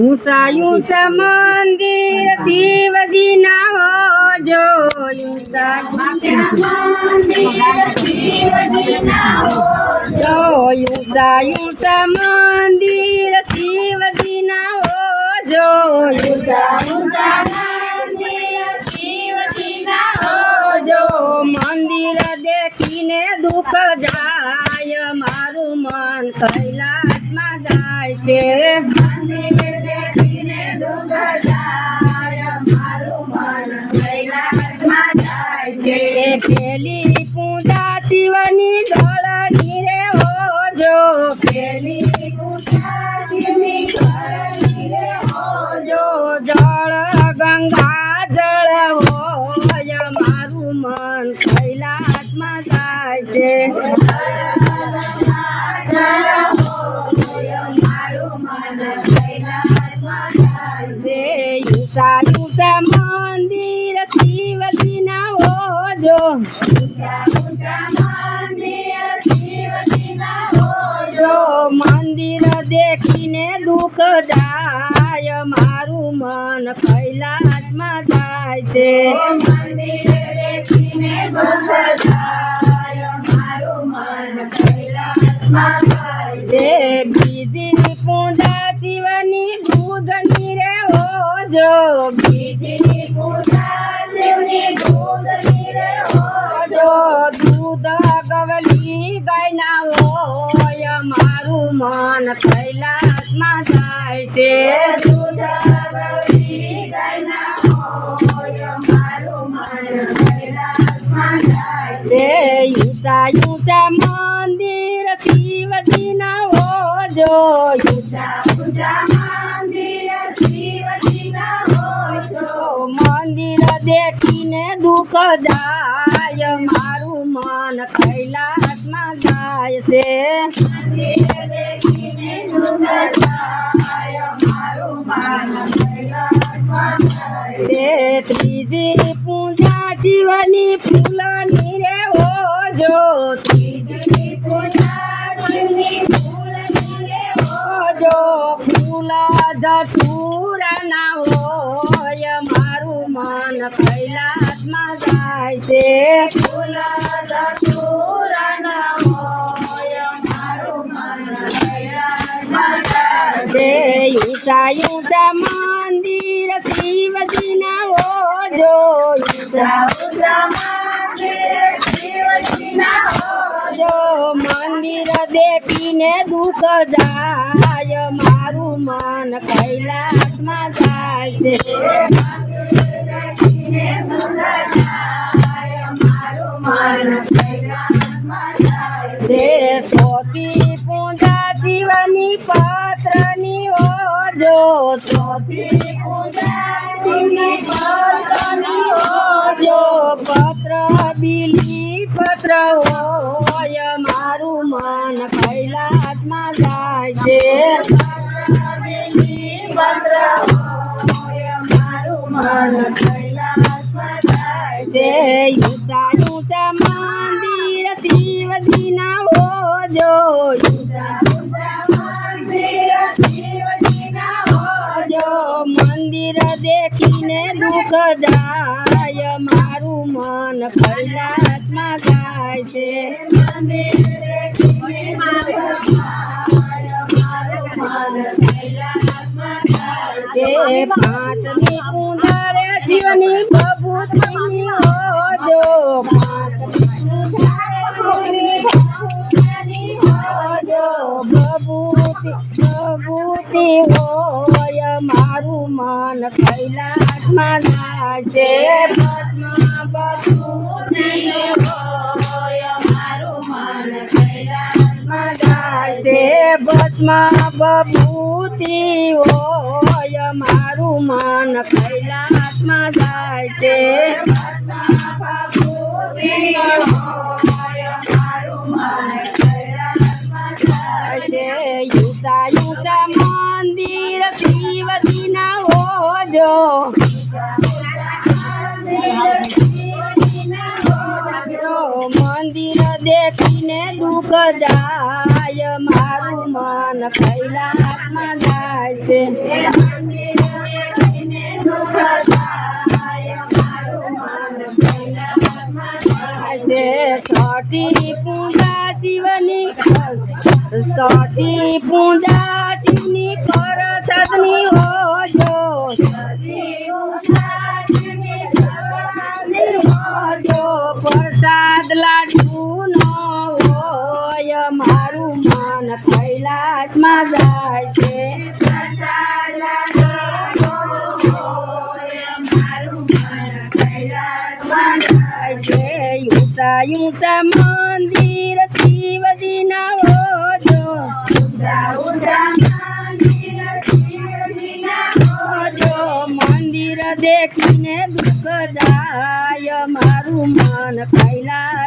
ऊंचा ऊंचा मंदिर शिवजी ना हो जो ऊंचा ऊंचा ऊंचा मंदिर शिवजी ना हो जो मंदिर देखीने दुख जाय मारू मन कैलाश में जाय छे पेली पूजा शिवनी धरणी रे हो जो पेली पूजा शिवनी धरणी रे हो जो जल गंगा जल हो मारू मन कैलाश में जाय छे ऊंचा ऊंचा मंदिर शिवजी ना हो जो मंदिर देखीने दुख जाय मारू मन कैलाश में जाय छे बीजी पूजा शिवनी दूधनी रे हो जो बीजी पूजा शिवनी दूधनी रे हो जो दूध गवली गायना हो मारू मन कैलाश में जाय छे दूध गवली गायना हो मारू मन कैलाश में जाय छे ऊंचा ऊंचा मंदिर शिवजी ना हो जो ऊंचा ऊंचा मंदिर शिवजी ना हो जो मंदिर देखीने दुख जाय मारू मन कैलाश में जाय छे मंदिर देखीने दुख जाय मारू मन कैलाश में जाय छे त्रीजी पूजा शिवनी फूलनी रे हो जो त्रीजी पूजा शिवनी फूलनी रे हो जो फूल धतूरा ना हो मारू मन कैलाश में जाय छे फूल धतूरा ना हो मारू मन कैलाश में जाय छे ऊंचा ऊंचा मंदिर शिवजी ना हो जो ऊंचा ऊंचा मंदिर शिवजी ना हो जो मंदिर देखीने दुख जाय मारू मन कैलाश में जाय छे सोती पूजा शिवनी पत्रनी हो जो सोती पूजा शिवनी पत्रनी हो जो पत्र बिली पत्र हो मारू मन कैलाश में जाय छे पत्र हो मारू मन कैलाश में जाय छे ऊंचा ऊंचा मंदिर शिवजी ना हो जो ऊंचा ऊंचा मंदिर शिवजी ना हो जो मंदिर देखीने दुख जाय मारू मन कैलाश में जाय छे मंदिर देखीने दुख जाय मारू मन कैलाश में जाय छे पांचमी पूजा रे शिवनी बबूती हो जो बबूती हो मारू मन कैलाश में जाय छे बबूती हो मारू मन कैलाश में जाय छे भस्म बबूती हो मारू मन कैलाश में जाय छे ऊंचा ऊंचा मंदिर शिवजी ना हो जो मंदिर देखीने दुख जाय જાય મારું મન કૈલાસમાં જાય છે સોટી પૂજા શિવની સોટી પૂજા શિવની કર સદની હોજો પ્રસાદ લાડુનો હોય મારું મન કૈલાસમાં જાય છે યુતા યુતા મંદિર શિવજીના હોજો મંદિર દેખીને દુઃખ જાય મારું મન કૈલાસ